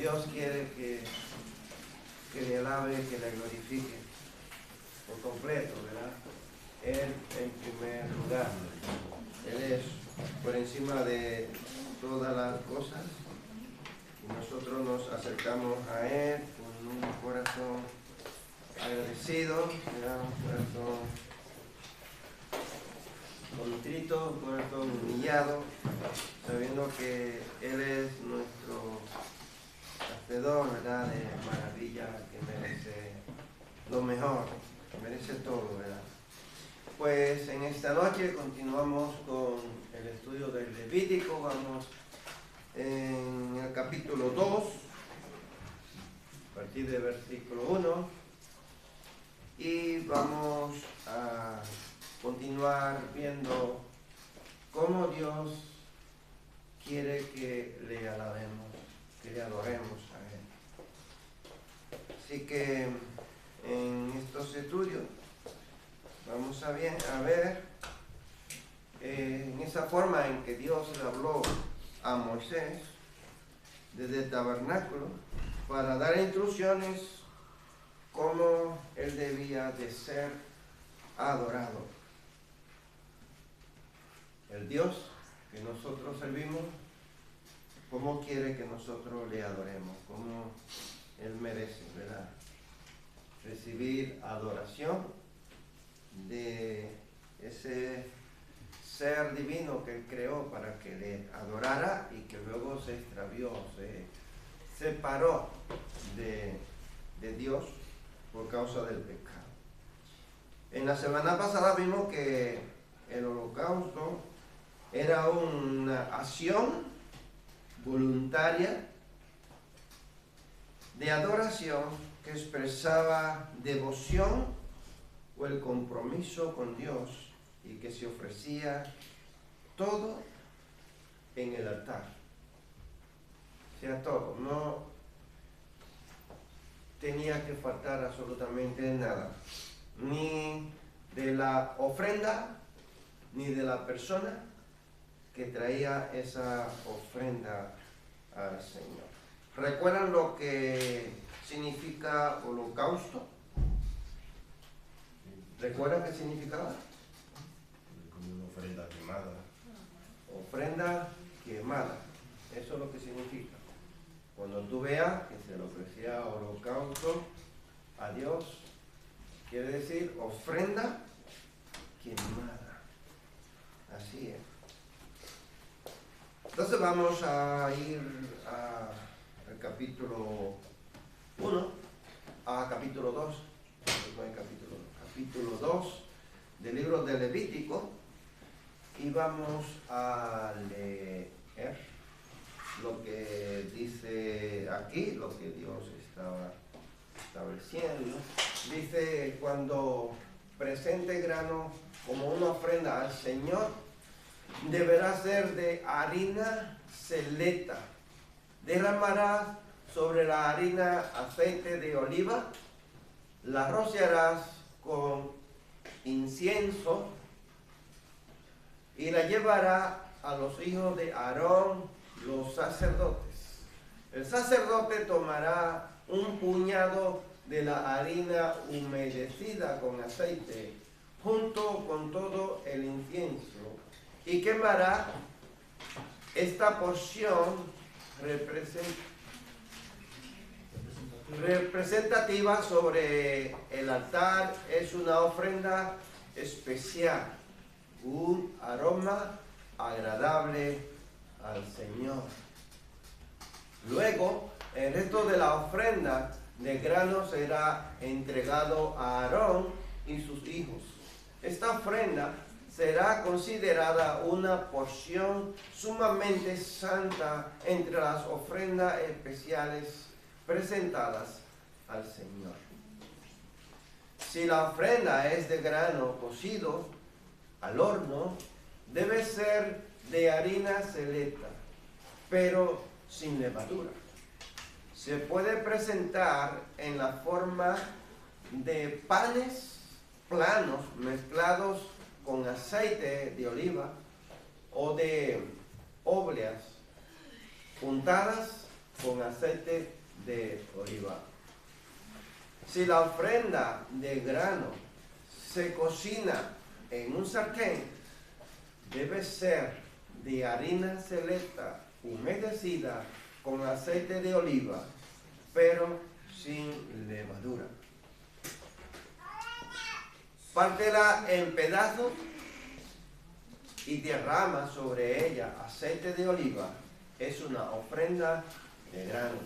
Dios quiere que le alabe, que le glorifique por completo, ¿verdad? Él en primer lugar. Él es por encima de todas las cosas. Y nosotros nos acercamos a Él con un corazón agradecido, ¿verdad? Un corazón contrito, un corazón humillado, sabiendo que Él es nuestro hacedor, ¿verdad? De maravilla, que merece lo mejor, que merece todo, ¿verdad? Pues en esta noche continuamos con el estudio del Levítico. Vamos en el capítulo 2, a partir del versículo 1, y vamos a continuar viendo cómo Dios quiere que le alabemos, que le adoremos a Él. Así que en estos estudios vamos a ver en esa forma en que Dios le habló a Moisés desde el tabernáculo para dar instrucciones cómo él debía de ser adorado. El Dios que nosotros servimos, cómo quiere que nosotros le adoremos, cómo él merece, ¿verdad? Recibir adoración de ese ser divino que él creó para que le adorara y que luego se extravió, se separó de Dios por causa del pecado. En la semana pasada vimos que el holocausto era una acción voluntaria de adoración que expresaba devoción o el compromiso con Dios y que se ofrecía todo en el altar. O sea, todo, no tenía que faltar absolutamente nada, ni de la ofrenda, ni de la persona que traía esa ofrenda al Señor. ¿Recuerdan lo que significa holocausto? ¿Recuerdan qué significaba? Como una ofrenda quemada. Ofrenda quemada. Eso es lo que significa. Cuando tú veas que se le ofrecía holocausto a Dios, quiere decir ofrenda quemada. Así es. Entonces vamos a ir al capítulo 1, a capítulo 2, no hay capítulo 2 del libro de Levítico, y vamos a leer lo que dice aquí, lo que Dios estaba estableciendo. Dice: cuando presente grano como una ofrenda al Señor, deberá ser de harina seleta. Derramarás sobre la harina aceite de oliva, la rociarás con incienso y la llevará a los hijos de Aarón, los sacerdotes. El sacerdote tomará un puñado de la harina humedecida con aceite junto con todo el incienso y quemará esta porción representativa sobre el altar. Es una ofrenda especial, un aroma agradable al Señor. Luego, el resto de la ofrenda de grano será entregado a Aarón y sus hijos. Esta ofrenda será considerada una porción sumamente santa entre las ofrendas especiales presentadas al Señor. Si la ofrenda es de grano cocido al horno, debe ser de harina seleta, pero sin levadura. Se puede presentar en la forma de panes planos mezclados con aceite de oliva o de obleas untadas con aceite de oliva. Si la ofrenda de grano se cocina en un sartén, debe ser de harina selecta humedecida con aceite de oliva, pero sin levadura. Pártela en pedazos y derrama sobre ella aceite de oliva. Es una ofrenda de grano.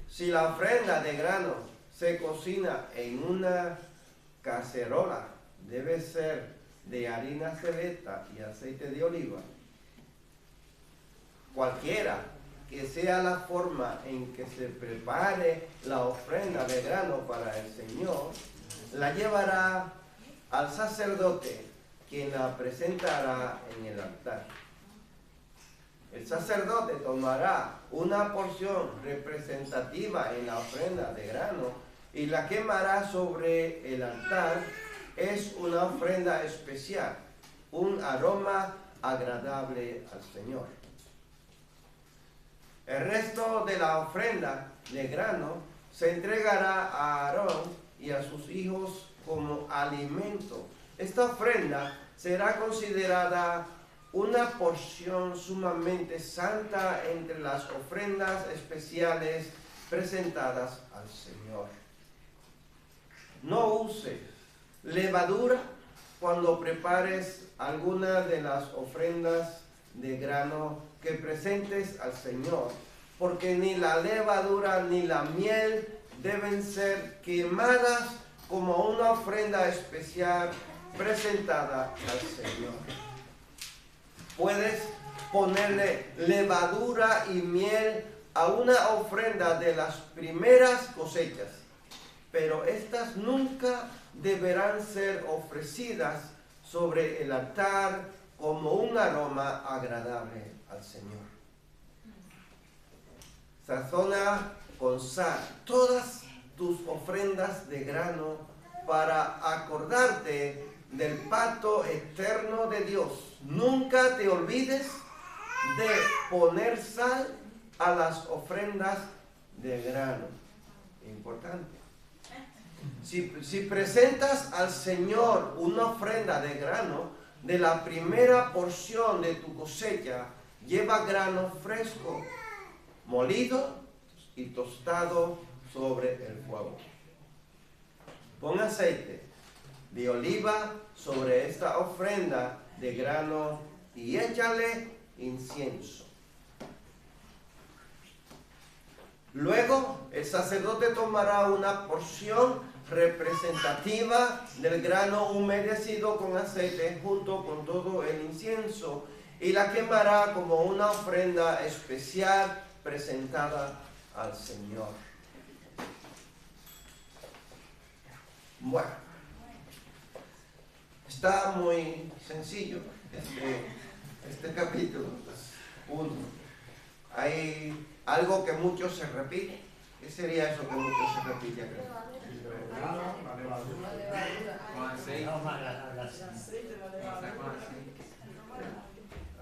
Si la ofrenda de grano se cocina en una cacerola, debe ser de harina selecta y aceite de oliva. Cualquiera que sea la forma en que se prepare la ofrenda de grano para el Señor, la llevará al sacerdote, quien la presentará en el altar. El sacerdote tomará una porción representativa en la ofrenda de grano y la quemará sobre el altar. Es una ofrenda especial, un aroma agradable al Señor. El resto de la ofrenda de grano se entregará a Aarón y a sus hijos como alimento. Esta ofrenda será considerada una porción sumamente santa entre las ofrendas especiales presentadas al Señor. No uses levadura cuando prepares alguna de las ofrendas de grano que presentes al Señor, porque ni la levadura ni la miel deben ser quemadas como una ofrenda especial presentada al Señor. Puedes ponerle levadura y miel a una ofrenda de las primeras cosechas, pero estas nunca deberán ser ofrecidas sobre el altar como un aroma agradable al Señor. Sazona con sal todas tus ofrendas de grano para acordarte del pacto eterno de Dios. Nunca te olvides de poner sal a las ofrendas de grano. Importante. Si presentas al Señor una ofrenda de grano, de la primera porción de tu cosecha, lleva grano fresco, molido y tostado sobre el fuego. Pon aceite de oliva sobre esta ofrenda de grano y échale incienso. Luego el sacerdote tomará una porción representativa del grano humedecido con aceite junto con todo el incienso y la quemará como una ofrenda especial presentada al Señor. Bueno, está muy sencillo este capítulo 1. Hay algo que mucho se repite. ¿Qué sería eso que mucho se repite acá?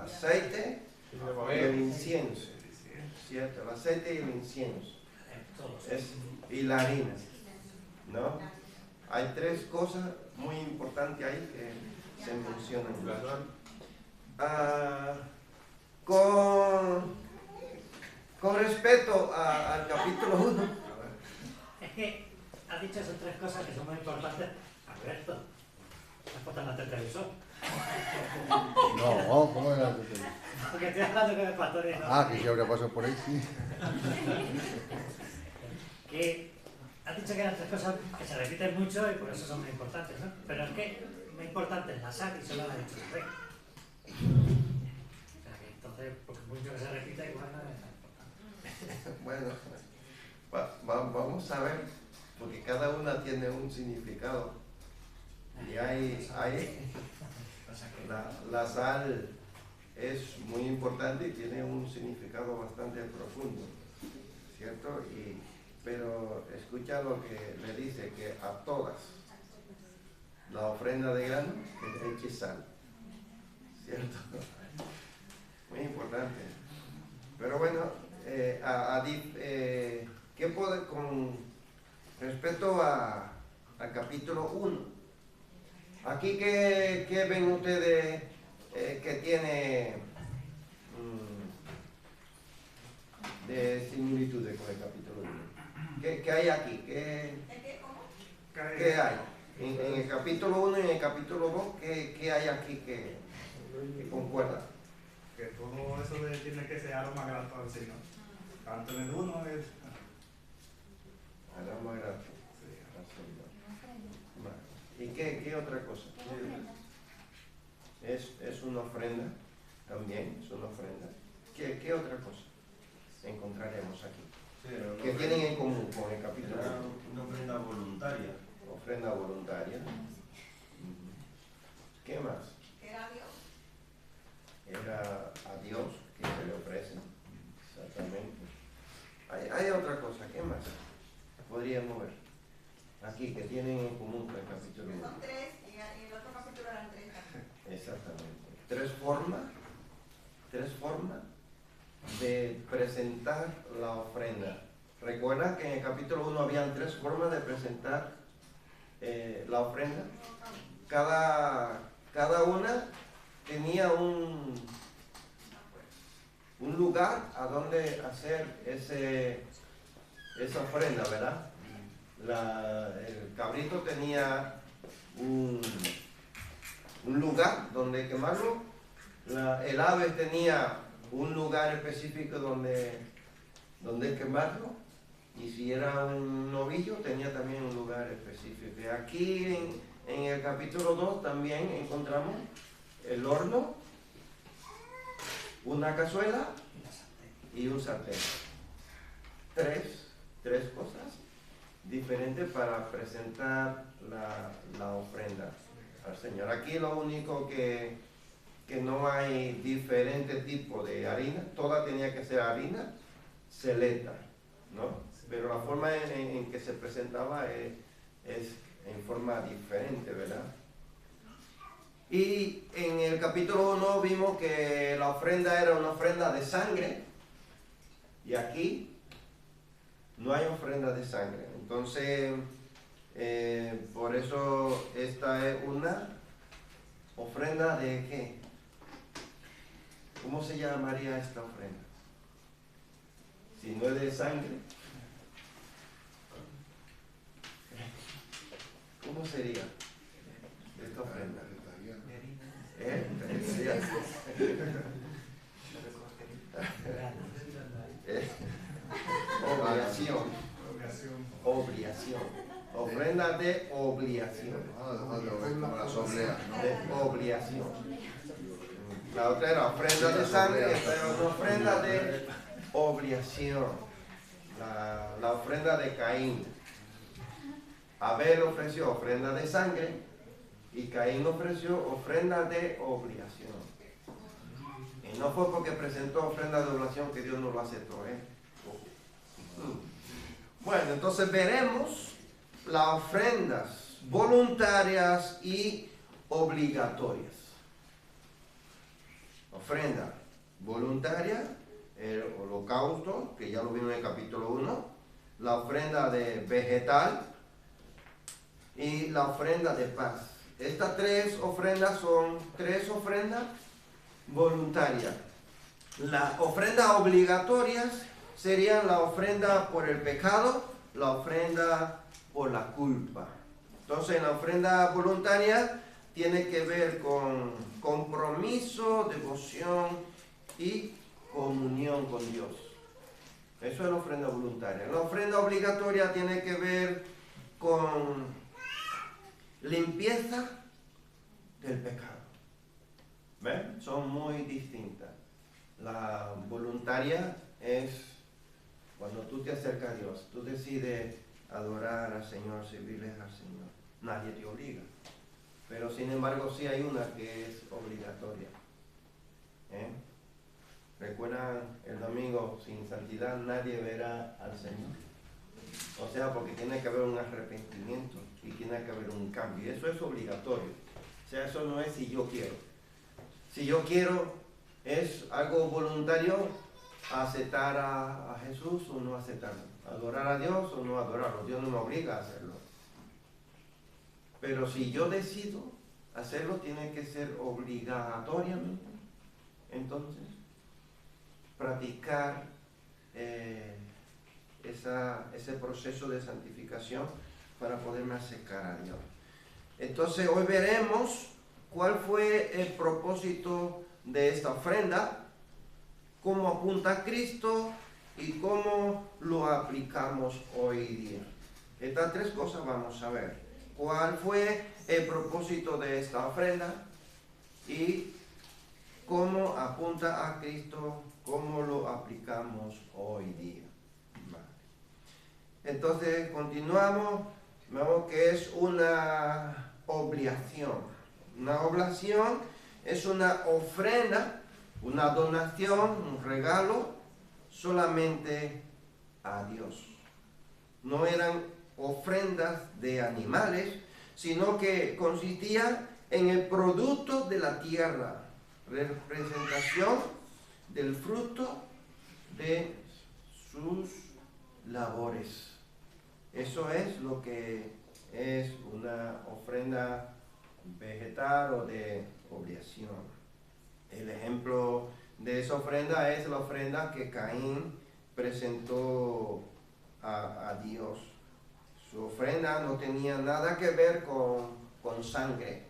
Aceite y el incienso. ¿Cierto? El aceite y el incienso. Y la harina. ¿No? Hay tres cosas muy importantes ahí que se mencionan. Con respecto al capítulo 1. Es que has dicho esas tres cosas que son muy importantes. Alberto, ¿has puesto en el televisor? No, ¿cómo era? Porque estoy hablando con el pastor y no. Ah, que si habría pasado por ahí, sí. Que has dicho que eran tres cosas que se repiten mucho y por eso son muy importantes, ¿no? Pero es que muy importante es la sal y solo la ha dicho el rey. O sea que entonces, porque mucho que se repita igual no es tan importante. Bueno, vamos a ver, porque cada una tiene un significado. Y la sal es muy importante y tiene un significado bastante profundo, ¿cierto? Pero escucha lo que le dice, que a todas la ofrenda de grano le eche sal, ¿cierto? Muy importante. Pero bueno, ¿qué puede con respecto al capítulo 1? Aquí, ¿qué ven ustedes que tiene de similitudes con el capítulo 1? ¿Qué hay aquí? ¿Qué hay? En el capítulo 1 y en el capítulo 2, ¿qué hay aquí que concuerda? Que todo eso tiene que ser algo más grato al Señor. Tanto en el 1 es... Algo más grato al Señor. ¿Y qué otra cosa? Es una ofrenda también, es una ofrenda. ¿Qué otra cosa encontraremos aquí? Sí, era una ¿Qué ofrenda- tienen en común con el capítulo Era 1? una ofrenda voluntaria. Ofrenda voluntaria. ¿Qué más? Era Dios. Era a Dios que se le ofrece. Exactamente. Hay otra cosa. ¿Qué más podríamos ver aquí que tienen en común con el capítulo 1? Son 3 y el otro capítulo eran 3 también. Exactamente. Tres formas de presentar la ofrenda. Recuerda que en el capítulo 1 habían 3 formas de presentar la ofrenda. Cada una tenía un lugar a donde hacer esa ofrenda, ¿verdad? El cabrito tenía un lugar donde quemarlo. El ave tenía un lugar específico donde quemarlo. Y si era un novillo, tenía también un lugar específico. Y aquí en el capítulo 2 también encontramos el horno, una cazuela y un sartén. Tres cosas diferentes para presentar la ofrenda al Señor. Aquí lo único que no hay diferente tipo de harina, toda tenía que ser harina seleta, ¿no? Pero la forma en que se presentaba es en forma diferente, ¿verdad? Y en el capítulo 1 vimos que la ofrenda era una ofrenda de sangre, y aquí no hay ofrenda de sangre. Entonces, por eso esta es una ofrenda de ¿qué? ¿Cómo se llamaría esta ofrenda? Si no es de sangre, ¿cómo sería esta ofrenda? Obligación. Ofrenda de obligación. Como las obleas, ¿no? De obligación. La otra era ofrenda de sangre, esta era una ofrenda de obligación. La ofrenda de Caín. Abel ofreció ofrenda de sangre y Caín ofreció ofrenda de obligación. Y no fue porque presentó ofrenda de obligación que Dios no lo aceptó, ¿eh? Bueno, entonces veremos las ofrendas voluntarias y obligatorias. Ofrenda voluntaria, el holocausto, que ya lo vimos en el capítulo 1, la ofrenda de vegetal y la ofrenda de paz. Estas 3 ofrendas son 3 ofrendas voluntarias. Las ofrendas obligatorias serían la ofrenda por el pecado, la ofrenda por la culpa. Entonces, la ofrenda voluntaria tiene que ver con compromiso, devoción y comunión con Dios. Eso es la ofrenda voluntaria. La ofrenda obligatoria tiene que ver con limpieza del pecado. ¿Ven? Son muy distintas. La voluntaria es cuando tú te acercas a Dios, tú decides adorar al Señor, servirle al Señor. Nadie te obliga. Pero sin embargo sí hay una que es obligatoria. Recuerdan el domingo, sin santidad nadie verá al Señor. O sea, porque tiene que haber un arrepentimiento y tiene que haber un cambio. Y eso es obligatorio. O sea, eso no es si yo quiero. Si yo quiero es algo voluntario aceptar a Jesús o no aceptarlo, adorar a Dios o no adorarlo. Dios no me obliga a hacerlo. Pero si yo decido hacerlo, tiene que ser obligatoriamente. Entonces, practicar ese proceso de santificación para poderme acercar a Dios. Entonces, hoy veremos cuál fue el propósito de esta ofrenda, cómo apunta a Cristo y cómo lo aplicamos hoy día. Estas tres cosas vamos a ver. ¿Cuál fue el propósito de esta ofrenda? Y cómo apunta a Cristo, cómo lo aplicamos hoy día. Vale. Entonces, continuamos. Vemos que es una oblación. Una oblación es una ofrenda, una donación, un regalo solamente a Dios. No eran ofrendas de animales, sino que consistía en el producto de la tierra, representación del fruto de sus labores. Eso es lo que es una ofrenda vegetal o de oblación. El ejemplo de esa ofrenda es la ofrenda que Caín presentó a Dios. Su ofrenda no tenía nada que ver con sangre.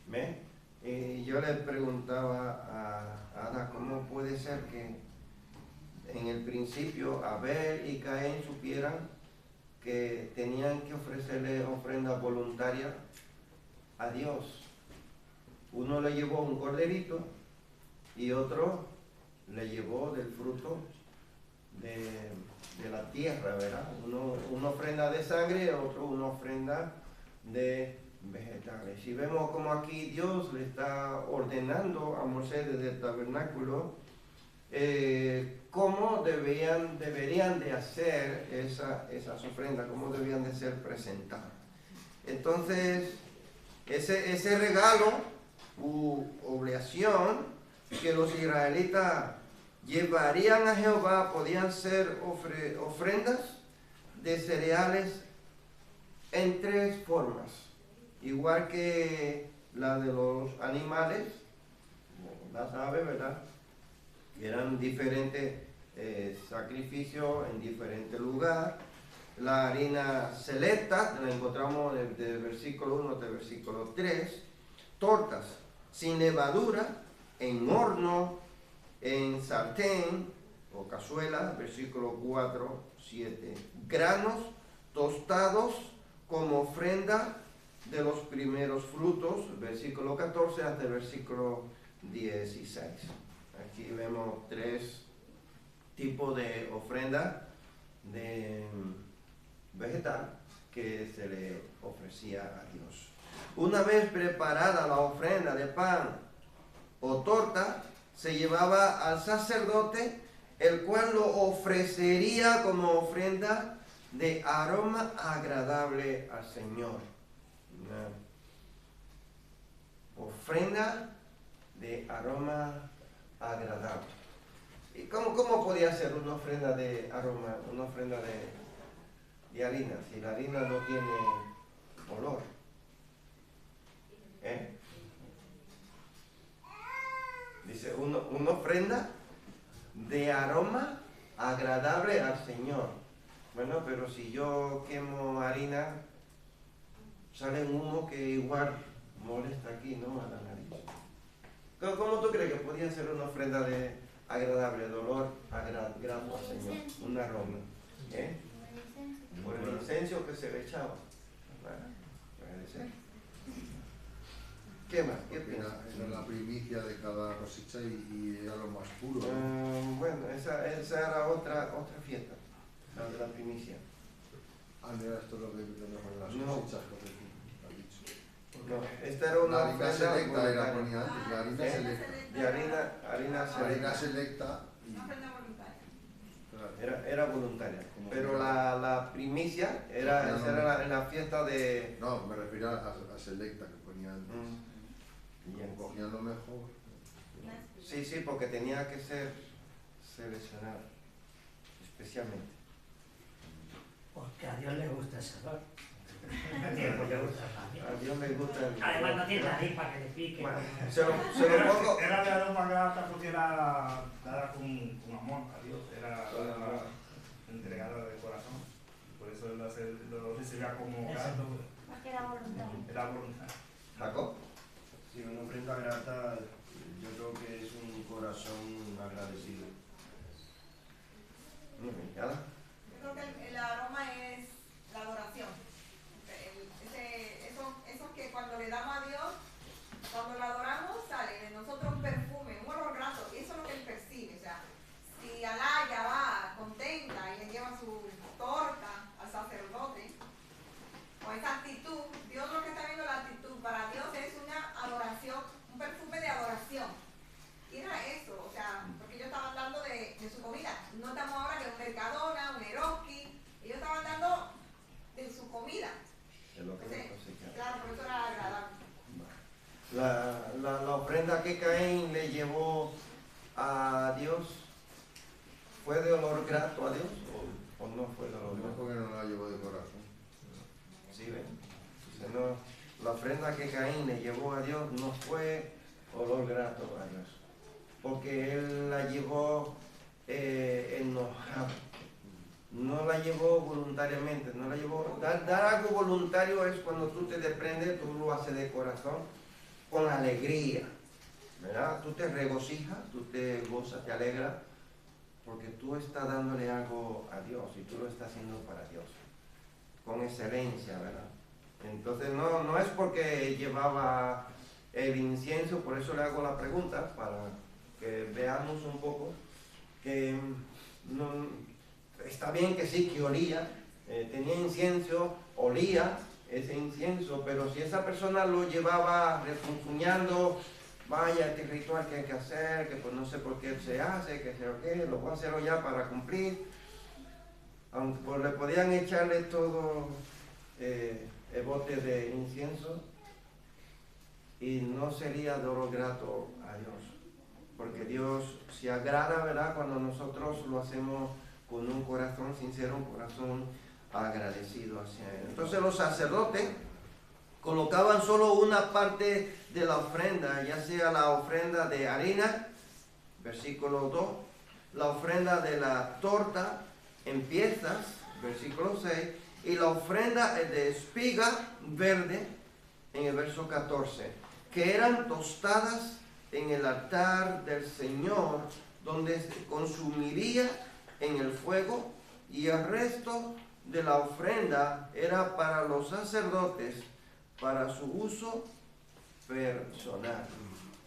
¿Ve? Y yo le preguntaba a Ana, ¿cómo puede ser que en el principio Abel y Caín supieran que tenían que ofrecerle ofrenda voluntaria a Dios? Uno le llevó un corderito y otro le llevó del fruto de la tierra, ¿verdad? Uno una ofrenda de sangre, otro una ofrenda de vegetales. Y vemos como aquí Dios le está ordenando a Moisés desde el tabernáculo cómo deberían de hacer esas ofrendas, cómo debían de ser presentadas. Entonces, ese regalo u oblación que los israelitas llevarían a Jehová podían ser ofrendas de cereales en tres formas, igual que la de los animales, las aves, ¿verdad? Que eran diferentes sacrificios en diferentes lugares. La harina selecta, la encontramos del versículo 1 hasta el versículo 3. Tortas sin levadura, en horno, en sartén o cazuela, versículo 4, 7. Granos tostados como ofrenda de los primeros frutos, versículo 14 hasta el versículo 16. Aquí vemos tres tipos de ofrenda de vegetal que se le ofrecía a Dios. Una vez preparada la ofrenda de pan o torta, se llevaba al sacerdote, el cual lo ofrecería como ofrenda de aroma agradable al Señor. Una ofrenda de aroma agradable. ¿Y cómo podía ser una ofrenda de aroma, una ofrenda de harina, si la harina no tiene olor? Dice, una ofrenda de aroma agradable al Señor. Bueno, pero si yo quemo harina, sale un humo que igual molesta aquí, ¿no? A la nariz. ¿Cómo tú crees que podía ser una ofrenda de agradable, de olor agradable al Señor? Un aroma. Por el incenso que se le echaba. Puede ser. ¿Qué más? ¿Qué piensas? Era la primicia de cada cosecha y era lo más puro. Bueno, esa era otra fiesta, la de la primicia. No era esto lo que tenemos en las No. cosechas, que has dicho. No, esta era una La harina ofrenda selecta era voluntaria. ponía antes, la harina selecta. De harina La harina selecta. selecta Una ofrenda voluntaria. claro. Era voluntaria. Como Pero era- la primicia era en la fiesta de... No, me refiero a selecta que ponía antes. Bien. Cogían lo mejor. Sí, porque tenía que ser seleccionar especialmente? Porque a Dios le gusta el sabor. No tiene por qué gustarle a Dios. A Dios le gusta el... Además no tiene nariz para que le pique. Bueno, se lo pongo... Era de aroma grata porque era dada con amor a Dios, era entregada de corazón. Por eso él lo recibía como Ese grato. Porque era voluntario. Era voluntad. Jacob. Sí, una ofrenda grata, yo creo que es un corazón agradecido. Muy bien, ¿Yala? Yo creo que el aroma es la adoración. Eso que cuando le damos a Dios, cuando lo adoramos, sale de nosotros un perfume, un olor grato. Y eso es lo que él percibe. O sea, si Alaya va contenta y le lleva su torta al sacerdote, con esa actitud, Dios lo que está viendo la actitud para Dios es una adoración, un perfume de adoración. Y era eso, o sea, porque ellos estaban hablando de su comida. No estamos ahora de un Mercadona, un Eroski, ellos estaban hablando de su comida. Es lo que Entonces, me cosecha. claro, por eso era agradable. La ofrenda que Caín le llevó a Dios, ¿fue de olor grato a Dios o no fue de olor No es grato? porque no la llevó de corazón. Sí, ven. Entonces, no, la ofrenda que Caín le llevó a Dios no fue olor grato a Dios, porque él la llevó enojado. No la llevó voluntariamente, no la llevó... Dar algo voluntario es cuando tú te desprendes, tú lo haces de corazón, con alegría, ¿verdad? Tú te regocijas, tú te gozas, te alegras, porque tú estás dándole algo a Dios y tú lo estás haciendo para Dios, con excelencia, ¿verdad? Entonces no es porque llevaba el incienso, por eso le hago la pregunta, para que veamos un poco, que no... Está bien que sí, que olía, tenía incienso, olía ese incienso, pero si esa persona lo llevaba refunfuñando, vaya, este ritual que hay que hacer, que pues no sé por qué se hace, que sé o qué, lo voy a hacer ya para cumplir, aunque pues le podían echarle todo el bote de incienso y no sería de olor grato a Dios, porque Dios se agrada, ¿verdad?, cuando nosotros lo hacemos con un corazón sincero, un corazón agradecido hacia Él. Entonces los sacerdotes colocaban solo una parte de la ofrenda, ya sea la ofrenda de harina, versículo 2, la ofrenda de la torta en piezas, versículo 6, y la ofrenda de espiga verde, en el verso 14, que eran tostadas en el altar del Señor, donde se consumiría en el fuego, y el resto de la ofrenda era para los sacerdotes, para su uso personal.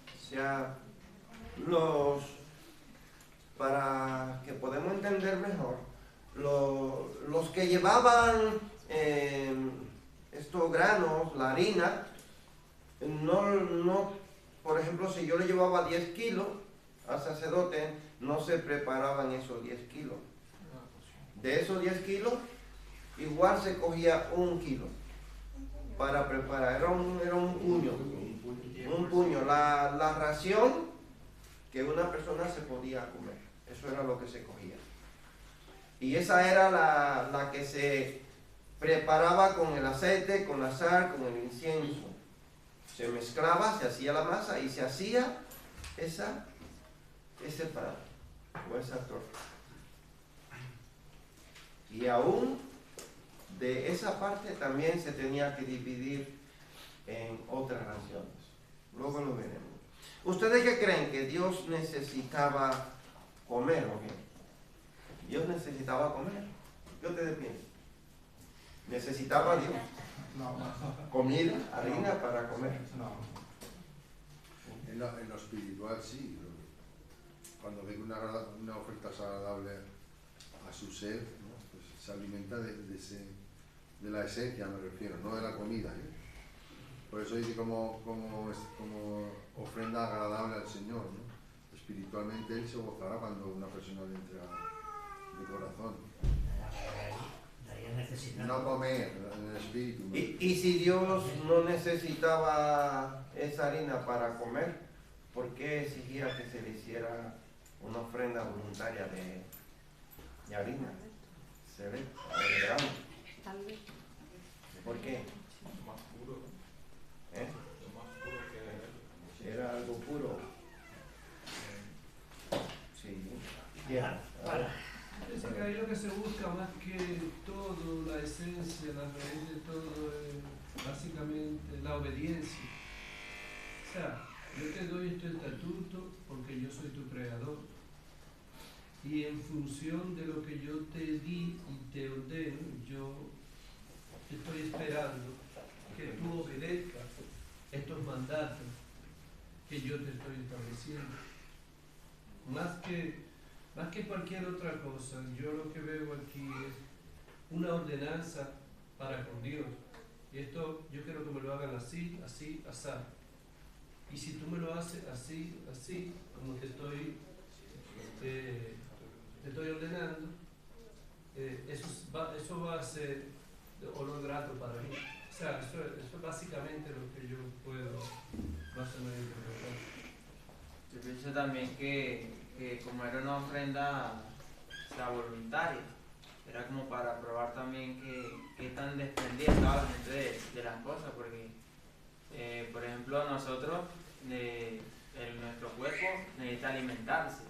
O sea, para que podamos entender mejor, los que llevaban estos granos, la harina, no, por ejemplo, si yo le llevaba 10 kilos al sacerdote, no se preparaban esos 10 kilos. De esos 10 kilos, igual se cogía 1 kilo para preparar. Era un puño. Un puño. La ración que una persona se podía comer. Eso era lo que se cogía. Y esa era la que se preparaba con el aceite, con la sal, con el incienso. Se mezclaba, se hacía la masa y se hacía ese pan o esa torta. Y aún de esa parte también se tenía que dividir en otras raciones. Luego lo veremos. ¿Ustedes qué creen? ¿Que Dios necesitaba comer o qué? Dios necesitaba comer. ¿Qué ustedes piensan? ¿Necesitaba Dios No. comida, harina para comer? No. En lo espiritual sí. Cuando ve que una oferta es agradable a su ser, ¿no? Pues se alimenta de la esencia, me refiero, no de la comida. Por eso dice como ofrenda agradable al Señor, ¿no? Espiritualmente Él se gozará cuando una persona le entrega de corazón. No comer en el espíritu. ¿no? Y si Dios no necesitaba esa harina para comer, ¿por qué exigía que se le hiciera una ofrenda voluntaria de harina. Se ve, de grano. ¿Por qué? Más puro, ¿Eh? lo más puro que Era algo puro. Sí. Para- para- Pienso que ahí lo que se busca más que todo, la esencia, la raíz de todo, es básicamente la obediencia. O sea, yo te doy este estatuto porque yo soy tu creador. Y en función de lo que yo te di y te ordeno, yo estoy esperando que tú obedezcas estos mandatos que yo te estoy estableciendo. Más que cualquier otra cosa, yo lo que veo aquí es una ordenanza para con Dios. Y esto yo quiero que me lo hagan así, así, así. Y si tú me lo haces así, así, como te estoy ordenando, eso va a ser de olor grato para mí. O sea, eso es básicamente lo que yo puedo más o menos interpretar. Yo pienso también que como era una ofrenda, o sea, voluntaria, era como para probar también qué tan desprendida estaba la gente de las cosas, porque, por ejemplo, nosotros, nuestro cuerpo necesita alimentarse,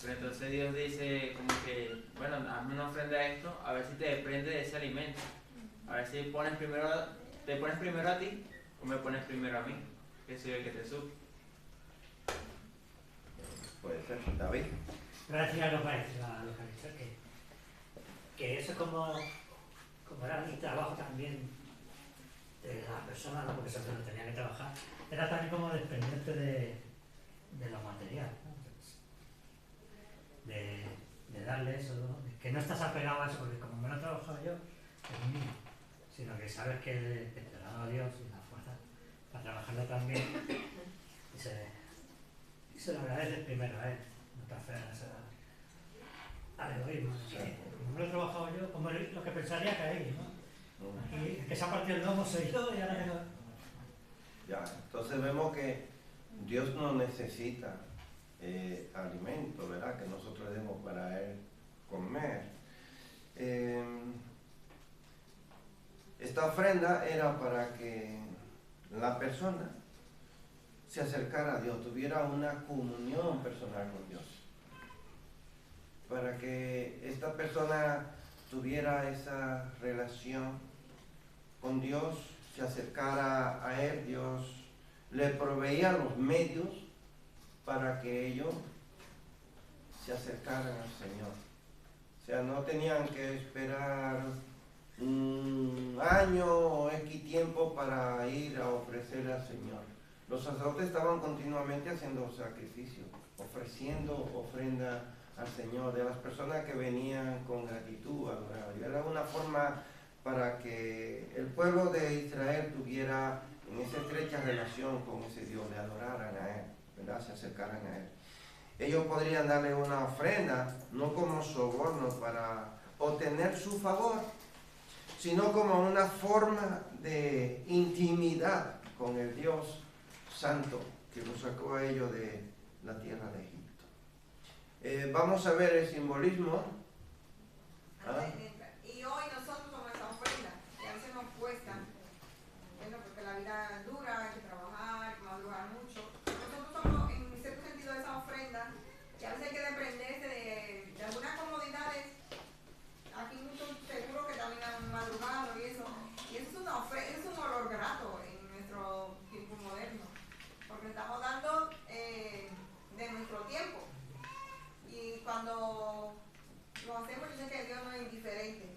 pero entonces Dios dice como que, bueno, hazme una ofrenda a esto, a ver si te desprende de ese alimento, a ver si te pones primero a ti o me pones primero a mí, que soy el que te suple. Puede ser, David. Gracias a lo que ha dicho, que eso como era mi trabajo también de la persona, ¿no? Porque eso no tenía que trabajar, era también como dependiente de lo material, ¿no? De darle eso, ¿no? Que no estás apegado a eso, porque como me lo he trabajado yo, es mío, sino que sabes que te lo ha dado Dios y la fuerza para trabajarlo también, y se lo agradeces primero a él, no te aferras al egoísmo. Como me lo he trabajado yo, como lo que pensaría que a él, ¿no? Aquí, el que se ha partido el lomo soy yo y ahora que no. Ya, entonces vemos que Dios no necesita alimento, ¿verdad? Que nosotros demos para Él comer. Esta ofrenda era para que la persona se acercara a Dios, tuviera una comunión personal con Dios. Para que esta persona tuviera esa relación con Dios, se acercara a Él, Dios le proveía los medios para que ellos se acercaran al Señor. O sea, no tenían que esperar un año o X tiempo para ir a ofrecer al Señor. Los sacerdotes estaban continuamente haciendo sacrificios, ofreciendo ofrenda al Señor, de las personas que venían con gratitud a adorar. Y era una forma para que el pueblo de Israel tuviera en esa estrecha relación con ese Dios, le adoraran a Él, ¿verdad? Se acercaran a Él. Ellos podrían darle una ofrenda, no como soborno para obtener su favor, sino como una forma de intimidad con el Dios Santo que los sacó a ellos de la tierra de Egipto. Vamos a ver el simbolismo. Y hoy nosotros con nuestra ofrenda, que a veces nos cuesta, bueno, porque la vida es dura, hay que trabajar, madrugar mucho. Nosotros somos, en cierto sentido, esa ofrenda, que a veces hay que desprenderse de algunas comodidades. Aquí muchos seguro que también han madrugado y eso. Y eso es una ofrenda, es un olor grato en nuestro tiempo moderno, porque estamos dando de nuestro tiempo. Y cuando lo hacemos, yo sé que Dios no es indiferente.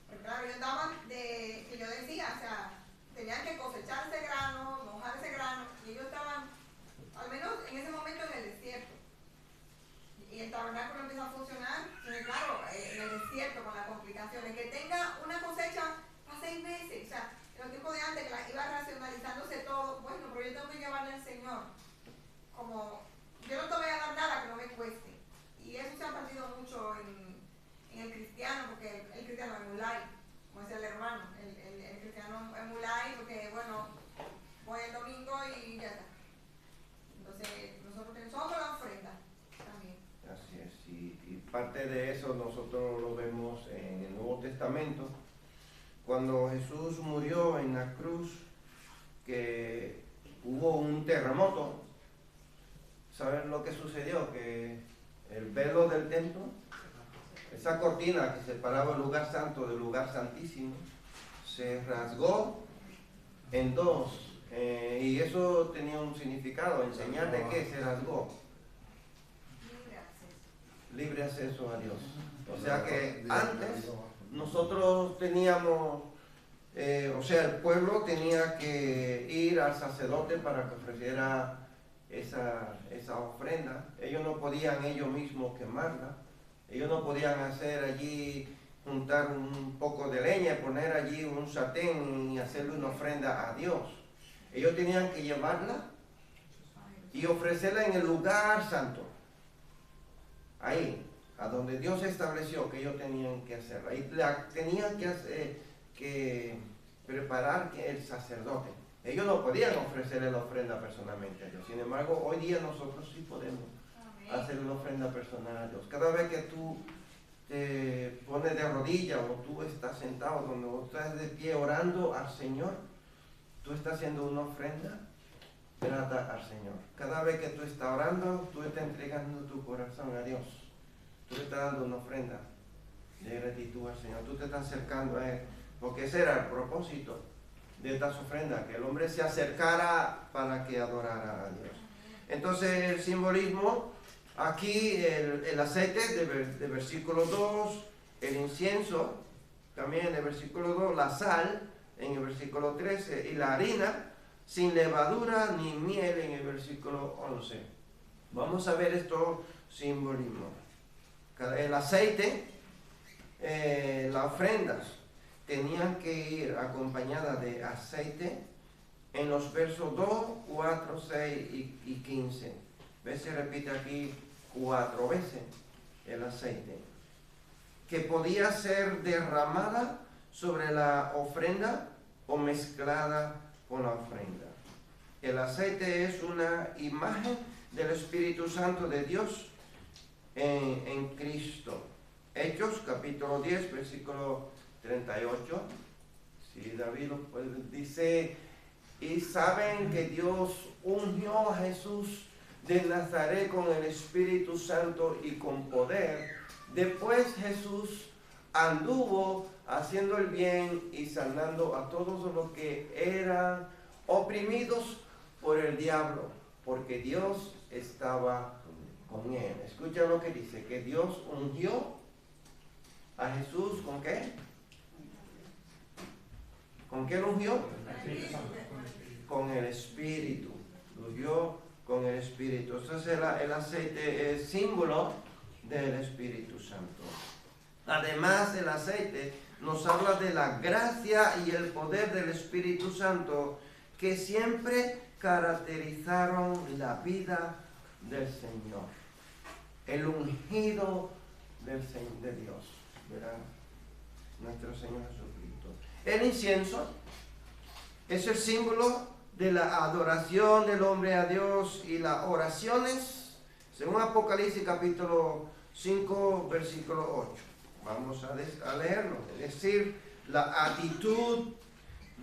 Pero claro, ellos daban que yo decía, o sea, tenían que cosechar ese grano, mojar ese grano, y ellos estaban, al menos en ese momento, en el desierto. Y el tabernáculo empieza a funcionar, claro, en el desierto, con las complicaciones. Que tenga una cosecha a 6 meses, o sea, en los tiempos de antes, que iba racionalizándose todo, bueno, pero yo tengo que llevarle al Señor. Como, yo no te voy a dar nada que no me cueste. Y eso se ha partido mucho en el cristiano, porque el cristiano es muy light, como decía el hermano. El cristiano es muy light porque, bueno, voy el domingo y ya está. Entonces, nosotros somos la ofrenda también. aparte de eso, nosotros lo vemos en el Nuevo Testamento, cuando Jesús murió en la cruz, que hubo un terremoto. ¿Saben lo que sucedió? Que el velo del templo, esa cortina que separaba el lugar santo del lugar santísimo, se rasgó en dos. Y eso tenía un significado, enseñar de qué se rasgó. Libre acceso a Dios. O sea que antes nosotros teníamos, el pueblo tenía que ir al sacerdote para que ofreciera esa ofrenda. Ellos no podían ellos mismos quemarla. Ellos no podían hacer allí, juntar un poco de leña y poner allí un sartén y hacerle una ofrenda a Dios. Ellos tenían que llevarla y ofrecerla en el lugar santo. Ahí, a donde Dios estableció que ellos tenían que hacerla. Y tenían que preparar el sacerdote. Ellos no podían ofrecerle la ofrenda personalmente a Dios. Sin embargo, hoy día nosotros sí podemos hacer una ofrenda personal a Dios. Cada vez que tú te pones de rodillas o tú estás sentado, donde estás de pie orando al Señor, tú estás haciendo una ofrenda grata al Señor. Cada vez que tú estás orando, tú estás entregando tu corazón a Dios. Tú le estás dando una ofrenda de gratitud al Señor. Tú te estás acercando a Él. Porque ese era el propósito de estas ofrendas, que el hombre se acercara para que adorara a Dios. Entonces el simbolismo, aquí el aceite de versículo 2, el incienso, también en el versículo 2, la sal en el versículo 13 y la harina sin levadura ni miel en el versículo 11. Vamos a ver estos simbolismos. El aceite, las ofrendas tenían que ir acompañadas de aceite en los versos 2, 4, 6 y 15. ¿Ves? Se repite aquí 4 veces el aceite, que podía ser derramada sobre la ofrenda o mezclada con la ofrenda. El aceite es una imagen del Espíritu Santo de Dios en Cristo. Hechos capítulo 10, versículo 38. Si David lo puede, dice: y saben que Dios ungió a Jesús de Nazaret con el Espíritu Santo y con poder. Después Jesús anduvo haciendo el bien y sanando a todos los que eran oprimidos por el diablo, porque Dios estaba con él. Escucha lo que dice, que Dios ungió a Jesús ¿con qué? ¿Con qué lo ungió? Con el Espíritu. Lo ungió con el Espíritu. Entonces el aceite es símbolo del Espíritu Santo. Además, el aceite nos habla de la gracia y el poder del Espíritu Santo que siempre caracterizaron la vida del Señor. El ungido de Dios, ¿verdad? Nuestro Señor Jesucristo. El incienso es el símbolo de la adoración del hombre a Dios y las oraciones, según Apocalipsis capítulo 5, versículo 8. Vamos a leerlo, es decir, la actitud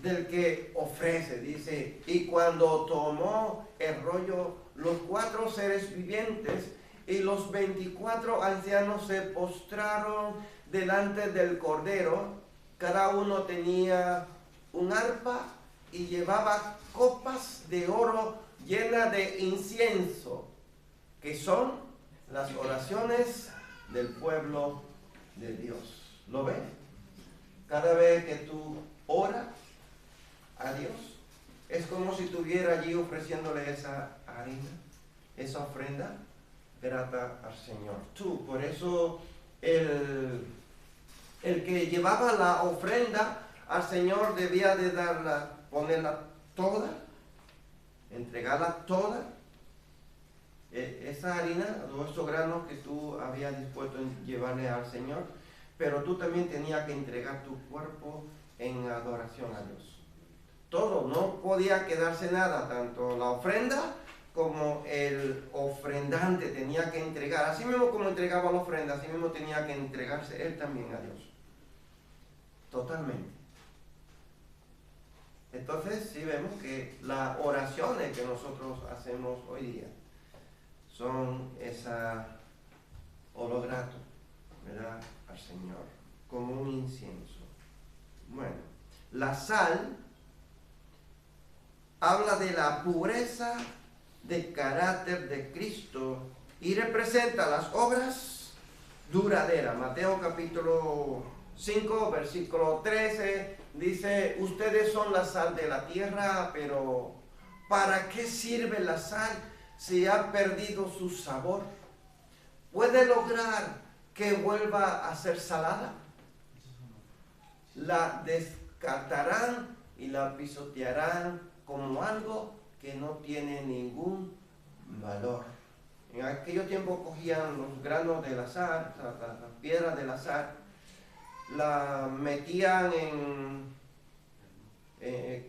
del que ofrece. Dice: y cuando tomó el rollo, los 4 seres vivientes y los 24 ancianos se postraron delante del Cordero. Cada uno tenía un arpa y llevaba copas de oro llenas de incienso, que son las oraciones del pueblo de Dios. ¿Lo ves? Cada vez que tú oras a Dios, es como si estuviera allí ofreciéndole esa harina, esa ofrenda grata al Señor. Por eso el que llevaba la ofrenda al Señor debía de ponerla toda, entregarla toda, esa harina, o esos granos que tú habías dispuesto en llevarle al Señor, pero tú también tenías que entregar tu cuerpo en adoración a Dios. Todo, no podía quedarse nada, tanto la ofrenda como el ofrendante tenía que entregar, así mismo como entregaba la ofrenda, así mismo tenía que entregarse él también a Dios. Totalmente. Entonces, sí vemos que las oraciones que nosotros hacemos hoy día son esa olor grato, ¿verdad?, al Señor, como un incienso. Bueno, la sal habla de la pureza de carácter de Cristo y representa las obras duraderas. Mateo capítulo 5, versículo 13, dice, ustedes son la sal de la tierra, pero ¿para qué sirve la sal si ha perdido su sabor? ¿Puede lograr que vuelva a ser salada? La descartarán y la pisotearán como algo que no tiene ningún valor. En aquellos tiempos cogían los granos del azar, las piedras del azar, la metían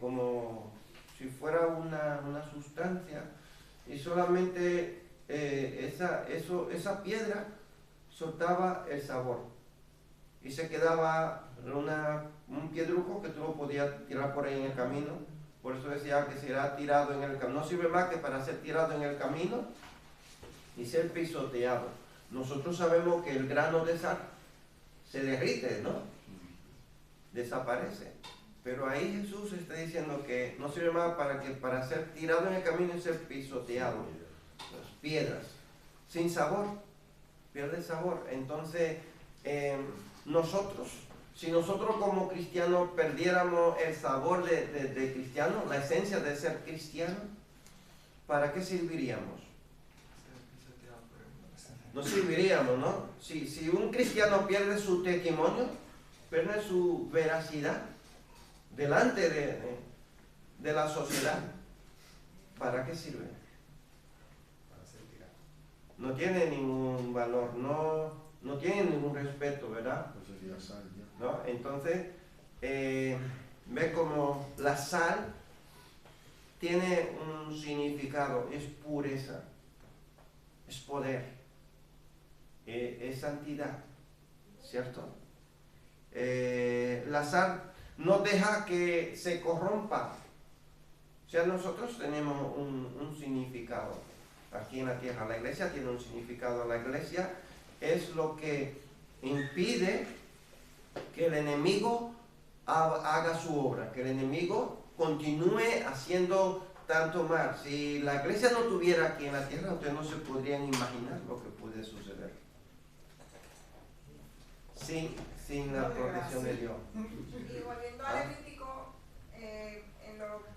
como si fuera una sustancia, y solamente esa piedra soltaba el sabor y se quedaba un piedruco que tú lo podías tirar por ahí en el camino. Por eso decía que será tirado en el camino. No sirve más que para ser tirado en el camino y ser pisoteado. Nosotros sabemos que el grano de sal se derrite, ¿no? Desaparece. Pero ahí Jesús está diciendo que no sirve más para ser tirado en el camino y ser pisoteado. Las piedras, sin sabor, pierde sabor. Entonces, si nosotros como cristianos perdiéramos el sabor de cristiano, la esencia de ser cristiano, ¿para qué serviríamos? No serviríamos, ¿no? Si un cristiano pierde su testimonio, pierde su veracidad delante de la sociedad, ¿para qué sirve? No tiene ningún valor, no tiene ningún respeto, ¿verdad? Pues sería sal ya. ¿No? Entonces, ve como la sal tiene un significado, es pureza, es poder, es santidad, ¿cierto? La sal no deja que se corrompa. O sea, nosotros tenemos un significado aquí en la tierra. La iglesia tiene un significado. La iglesia es lo que impide que el enemigo haga su obra, que el enemigo continúe haciendo tanto mal. Si la iglesia no estuviera aquí en la tierra, ustedes no se podrían imaginar lo que puede suceder sin la protección de Dios. Y volviendo al Levítico,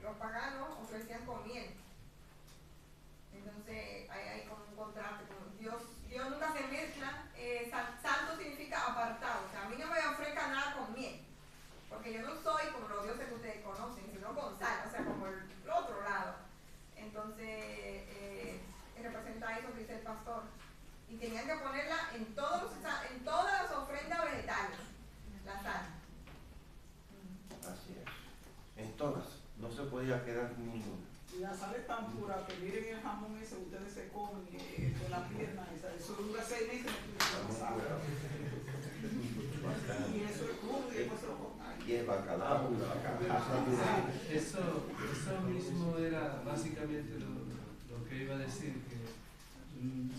los paganos ofrecían con miel. Entonces hay como un contraste. Dios nunca se mezcla. Santo significa apartado. O sea, a mí no me ofrezca nada con miel. Porque yo no soy como los dioses que ustedes conocen, sino con sal. O sea, como el otro lado. Entonces, representa eso que dice el pastor. Y tenían que ponerla en todas las ofrendas vegetales. La sal. Así es. En todas. No se podía quedar ninguna. Y la sal es tan pura que miren el jamón ese, ustedes se comen de la pierna esa, eso dura 6 meses en la sal. Y eso es crudo y después se lo comen. Y el bacalao. Eso mismo era básicamente lo que iba a decir, que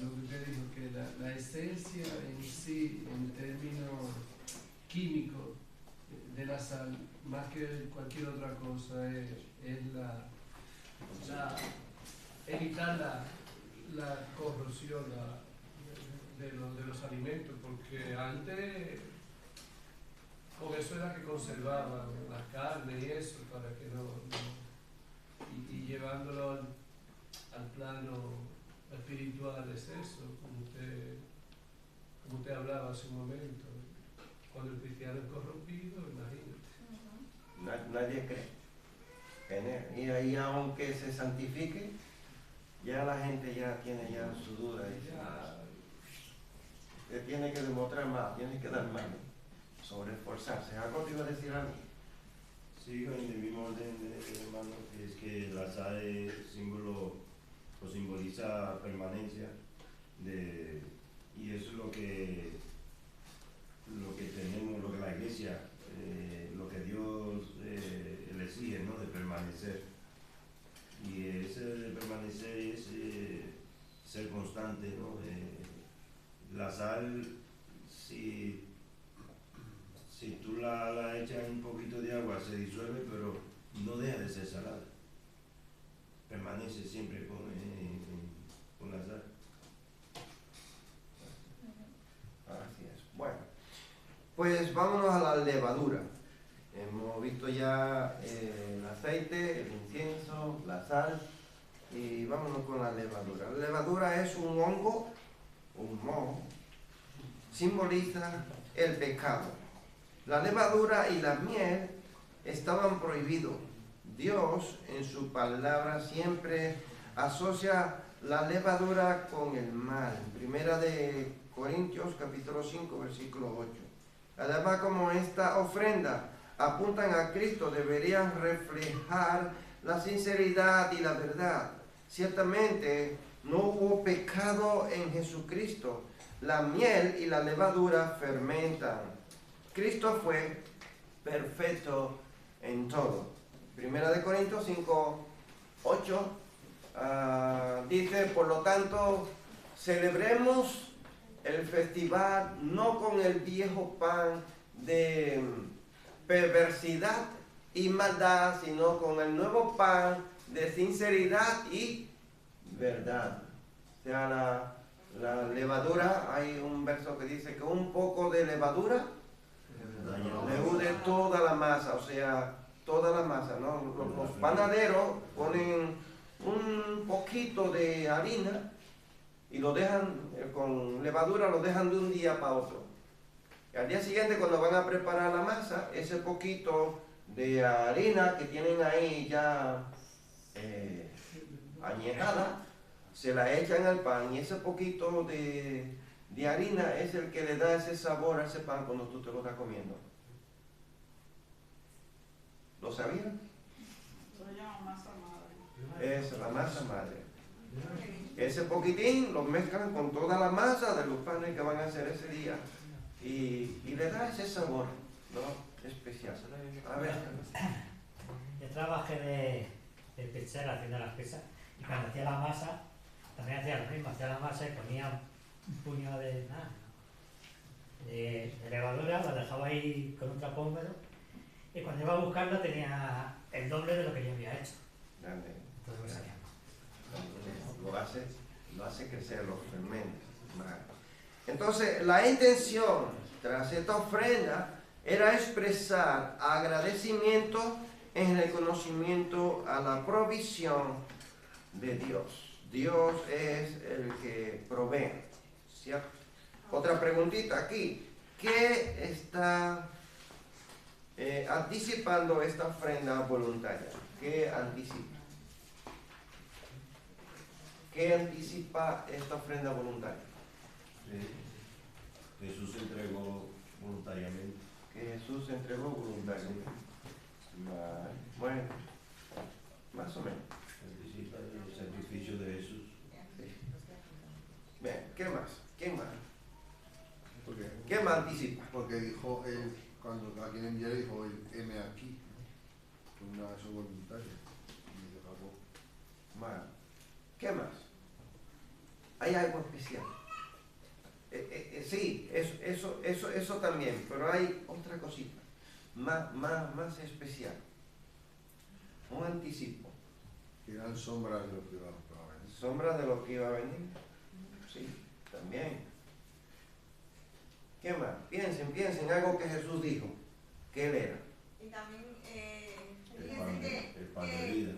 lo que usted dijo, que la esencia en sí, en términos químicos de la sal, más que cualquier otra cosa, es evitar la corrosión de los alimentos, porque antes con eso era que conservaban la carne y eso, para que y llevándolo al plano espiritual es eso, como usted hablaba hace un momento. Cuando el cristiano es corrompido, imagínate. Nadie cree en él. Y ahí, aunque se santifique, ya la gente ya tiene su duda. Usted tiene que demostrar más, tiene que dar más, sobreesforzarse. ¿Algo te iba a decir a mí? Sí, con el mismo orden, hermano, que es que la sal es símbolo pues simboliza permanencia y eso es lo que tenemos, lo que la iglesia, lo que Dios le exige, ¿no? De permanecer. Y ese de permanecer es ser constante, ¿no? La sal, si tú la echas en un poquito de agua, se disuelve, pero no deja de ser salada. Permanece siempre con la sal. Así es. Bueno, pues vámonos a la levadura. Hemos visto ya el aceite, el incienso, la sal, y vámonos con la levadura. La levadura es un hongo, un moho, simboliza el pecado. La levadura y la miel estaban prohibidos. Dios en su palabra siempre asocia la levadura con el mal. Primera de Corintios capítulo 5 versículo 8. Además, como esta ofrenda apuntan a Cristo, deberían reflejar la sinceridad y la verdad. Ciertamente no hubo pecado en Jesucristo. La miel y la levadura fermentan. Cristo fue perfecto en todo. Primera de Corintios 5, 8 dice, por lo tanto, celebremos el festival no con el viejo pan de perversidad y maldad, sino con el nuevo pan de sinceridad y verdad. O sea, la levadura, hay un verso que dice que un poco de levadura leude toda la masa, o sea, toda la masa, ¿no? Los panaderos ponen un poquito de harina y lo dejan, con levadura lo dejan de un día para otro. Y al día siguiente, cuando van a preparar la masa, ese poquito de harina que tienen ahí ya añejada, se la echan al pan, y ese poquito de harina es el que le da ese sabor a ese pan cuando tú te lo estás comiendo. ¿Lo sabían? Lo llaman masa madre. Es la masa madre. Ese poquitín lo mezclan con toda la masa de los panes que van a hacer ese día y le da ese sabor, ¿no? Especial. A ver. Yo trabajé de pizzero haciendo las pizzas, y cuando hacía la masa también hacía lo mismo, hacía la masa y ponía un puño de levadura, la dejaba ahí con un trapo húmedo, y cuando iba a buscarla tenía el doble de lo que yo había hecho. Entonces me salía. Lo hace crecer los fermentos. Entonces, la intención tras esta ofrenda era expresar agradecimiento en reconocimiento a la provisión de Dios. Dios es el que provee, ¿cierto? Otra preguntita aquí. ¿Qué está anticipando esta ofrenda voluntaria? ¿Qué anticipa? ¿Qué anticipa esta ofrenda voluntaria? Jesús se entregó voluntariamente. Que Jesús se entregó voluntariamente. Bueno, más o menos. Anticipa el sacrificio de Jesús. Sí. Bien, ¿qué más? ¿Qué más? Porque, ¿Qué más anticipa? porque dijo él, cuando a quien envió, dijo él, heme aquí. Fue una eso voluntaria. Y le acabó. Más. ¿Qué más? Hay algo especial. Sí, eso también, pero hay otra cosita más especial. Un anticipo. Que eran sombras de lo que iba a venir. Sombra de lo que iba a venir. Sí, también. ¿Qué más? Piensen algo que Jesús dijo. Que él era. Y también, El pan de vida.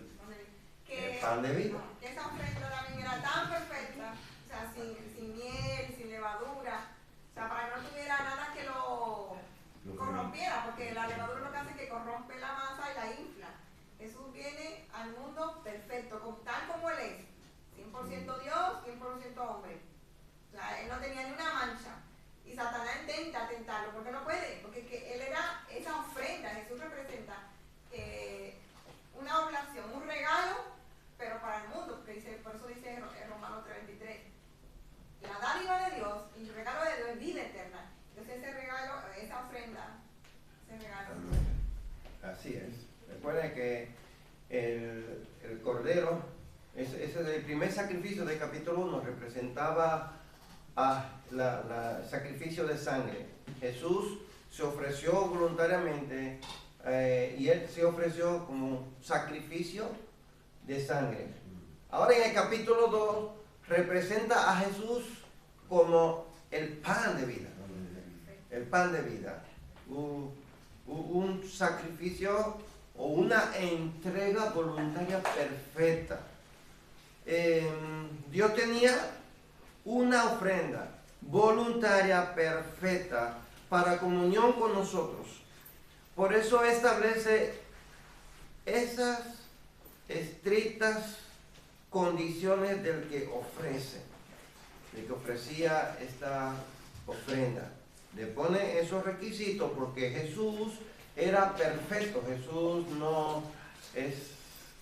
El pan de vida. que esa ofrenda también era tan perfecta, o sea, sin miel, sin levadura, o sea, para que no tuviera nada que lo corrompiera, porque la levadura lo que hace es que corrompe la masa y la infla. Jesús viene al mundo perfecto, tal como Él es, 100% Dios, 100% hombre. O sea, Él no tenía ni una mancha. Y Satanás intenta tentarlo, porque no puede, porque Él era esa ofrenda. Jesús representa una oblación, un regalo, pero para el mundo, porque por eso dice Recuerden que el cordero, ese es el primer sacrificio del capítulo 1, representaba el sacrificio de sangre. Jesús se ofreció voluntariamente y él se ofreció como sacrificio de sangre. Ahora en el capítulo 2 representa a Jesús como el pan de vida. El pan de vida. Un sacrificio o una entrega voluntaria perfecta. Dios tenía una ofrenda voluntaria perfecta para comunión con nosotros. Por eso establece esas estrictas condiciones del que ofrece, del que ofrecía esta ofrenda. Le pone esos requisitos porque Jesús era perfecto. Jesús no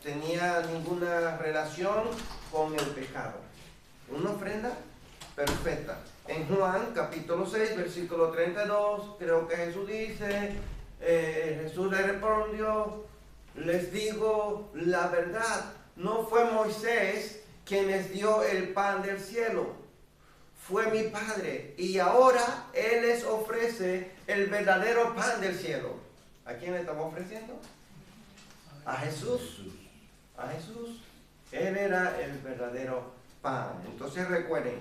tenía ninguna relación con el pecado. Una ofrenda perfecta. En Juan capítulo 6, versículo 32, creo que Jesús dice, Jesús le respondió, les digo la verdad, no fue Moisés quien les dio el pan del cielo, fue mi Padre, y ahora Él les ofrece el verdadero pan del cielo. ¿A quién le estaba ofreciendo? A Jesús. A Jesús. Él era el verdadero pan. Entonces recuerden,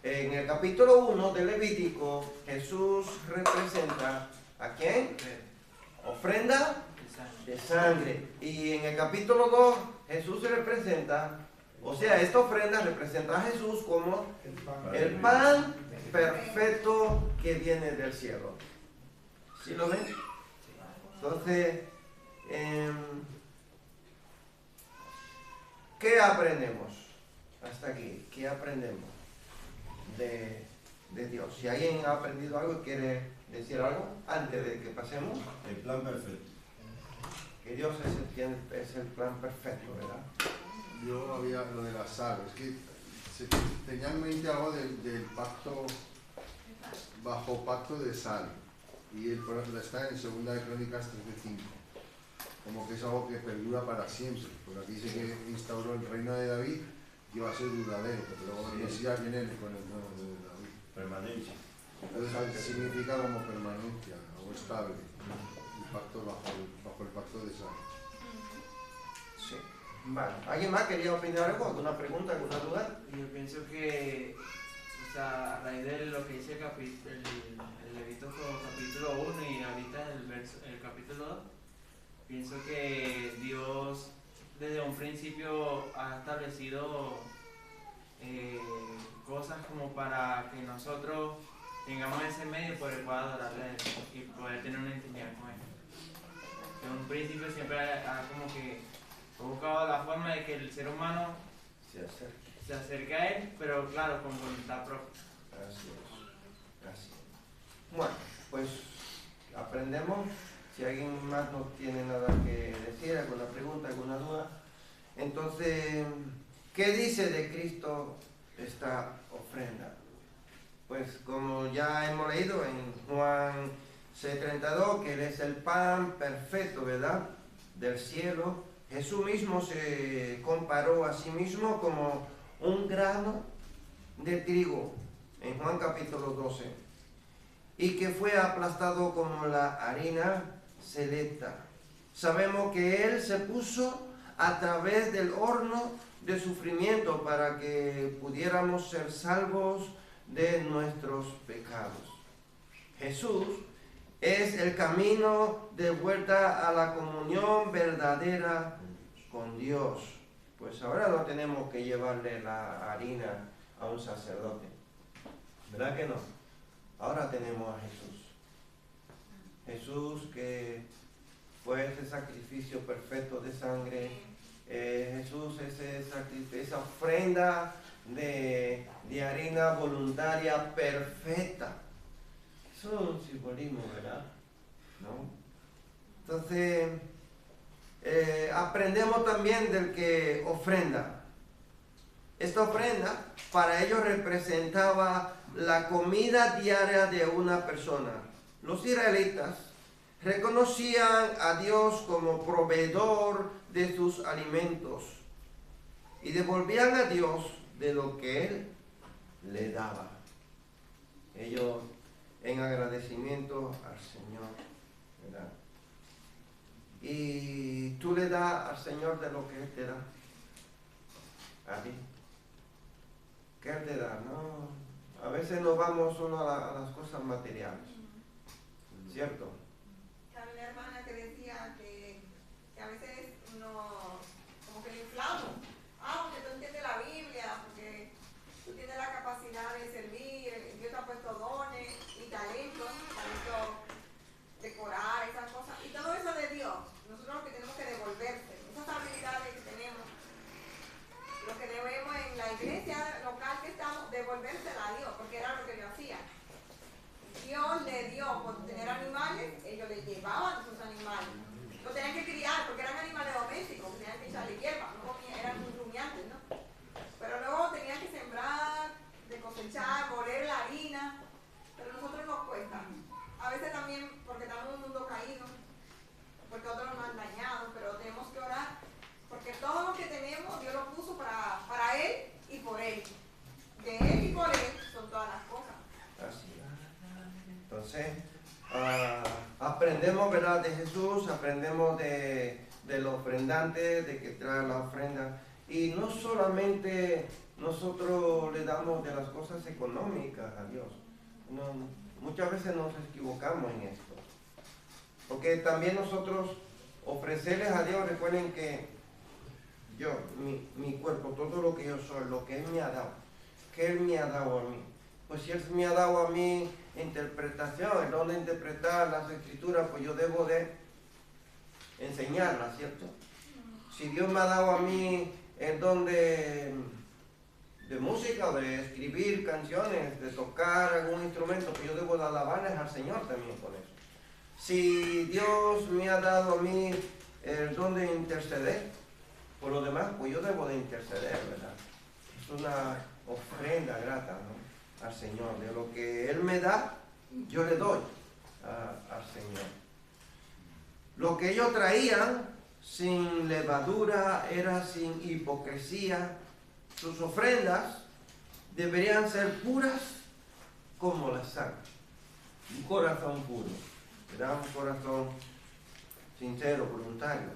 en el capítulo 1 de Levítico, Jesús representa ¿a quién? Ofrenda de sangre. Y en el capítulo 2, Jesús se representa, o sea, esta ofrenda representa a Jesús como el pan perfecto que viene del cielo. ¿Sí lo ven? Entonces, ¿qué aprendemos hasta aquí? ¿Qué aprendemos de Dios? Si alguien ha aprendido algo, quiere decir algo antes de que pasemos. El plan perfecto. Que Dios es el plan perfecto, ¿verdad? Yo había lo de la sal, es que tenía en mente algo del pacto, bajo pacto de sal, y por ejemplo está en Segunda de Crónicas 3:5, como que es algo que perdura para siempre, porque aquí dice que instauró el reino de David y va a ser duradero, pero el Mesías viene con el trono de David. Permanencia. Entonces significa como permanencia o estable, el pacto bajo el pacto de sal. Sí. Vale. ¿Alguien más quería opinar algo? ¿Alguna pregunta? ¿Alguna duda? Yo pienso que, o sea, a raíz de lo que dice el Levítico capítulo 1 y ahorita el capítulo 2, pienso que Dios desde un principio ha establecido cosas como para que nosotros tengamos ese medio por el cual adorarle a Él y poder tener una intimidad con Él. Desde un principio siempre ha como que buscado la forma de que el ser humano se acerque a Él, pero claro, con voluntad propia. Así es. Así es. Bueno, pues aprendemos. Si alguien más no tiene nada que decir, alguna pregunta, alguna duda, entonces, ¿qué dice de Cristo esta ofrenda? Pues como ya hemos leído en Juan 6:32, que Él es el pan perfecto, ¿verdad?, del cielo. Jesús mismo se comparó a sí mismo como un grano de trigo en Juan capítulo 12, y que fue aplastado como la harina selecta. Sabemos que Él se puso a través del horno de sufrimiento para que pudiéramos ser salvos de nuestros pecados. Jesús es el camino de vuelta a la comunión verdadera con Dios. Pues ahora no tenemos que llevarle la harina a un sacerdote, ¿verdad que no? Ahora tenemos a Jesús. Jesús que fue ese sacrificio perfecto de sangre. Jesús esa ofrenda de harina voluntaria perfecta. Eso es un simbolismo, ¿verdad? ¿No? Entonces, aprendemos también del que ofrenda. Esta ofrenda para ellos representaba la comida diaria de una persona. Los israelitas reconocían a Dios como proveedor de sus alimentos y devolvían a Dios de lo que Él le daba. Ellos en agradecimiento al Señor, ¿verdad? Y tú le das al Señor de lo que Él te da. A ti. ¿Qué Él te da? No. A veces nos vamos solo a las cosas materiales. ¿Cierto? Había una hermana que decía que a veces como que le inflamos. Porque tú entiendes la Biblia, porque tú tienes la capacidad de servir, Dios te ha puesto dones y talentos, decorar, esas cosas, y todo eso de Dios. Nosotros lo que tenemos que devolverse, esas habilidades que tenemos, lo que debemos en la iglesia local que estamos, devolvérsela a Dios, porque era lo que yo hacía. Dios le dio por tener animales, ellos le llevaban sus animales. Los tenían que criar porque eran animales domésticos, tenían que echarle hierba, no comían, eran muy rumiantes, ¿no? Pero luego tenían que sembrar, de cosechar, moler la harina, pero a nosotros nos cuesta. A veces también porque estamos en un mundo caído, porque otros nos han dañado, pero tenemos que orar, porque todo lo que tenemos Dios lo puso para Él y por Él. De Él y por Él son todas las cosas. Así es. Entonces, aprendemos, ¿verdad?, de Jesús, aprendemos del ofrendante, de que trae la ofrenda. Y no solamente nosotros le damos de las cosas económicas a Dios. No, muchas veces nos equivocamos en esto. Porque también nosotros ofrecerles a Dios, recuerden que yo, mi cuerpo, todo lo que yo soy, lo que Él me ha dado, que Él me ha dado a mí. Pues si Él me ha dado a mí interpretación, el don de interpretar las escrituras, pues yo debo de enseñarlas, ¿cierto? Si Dios me ha dado a mí el don de música, o de escribir canciones, de tocar algún instrumento, pues yo debo de alabarles al Señor también con eso. Si Dios me ha dado a mí el don de interceder por los demás, pues yo debo de interceder, ¿verdad? Es una ofrenda grata, ¿no?, al Señor. De lo que Él me da, yo le doy al Señor. Lo que ellos traían sin levadura era sin hipocresía. Sus ofrendas deberían ser puras como la sangre. Un corazón puro, ¿verdad? Un corazón sincero, voluntario.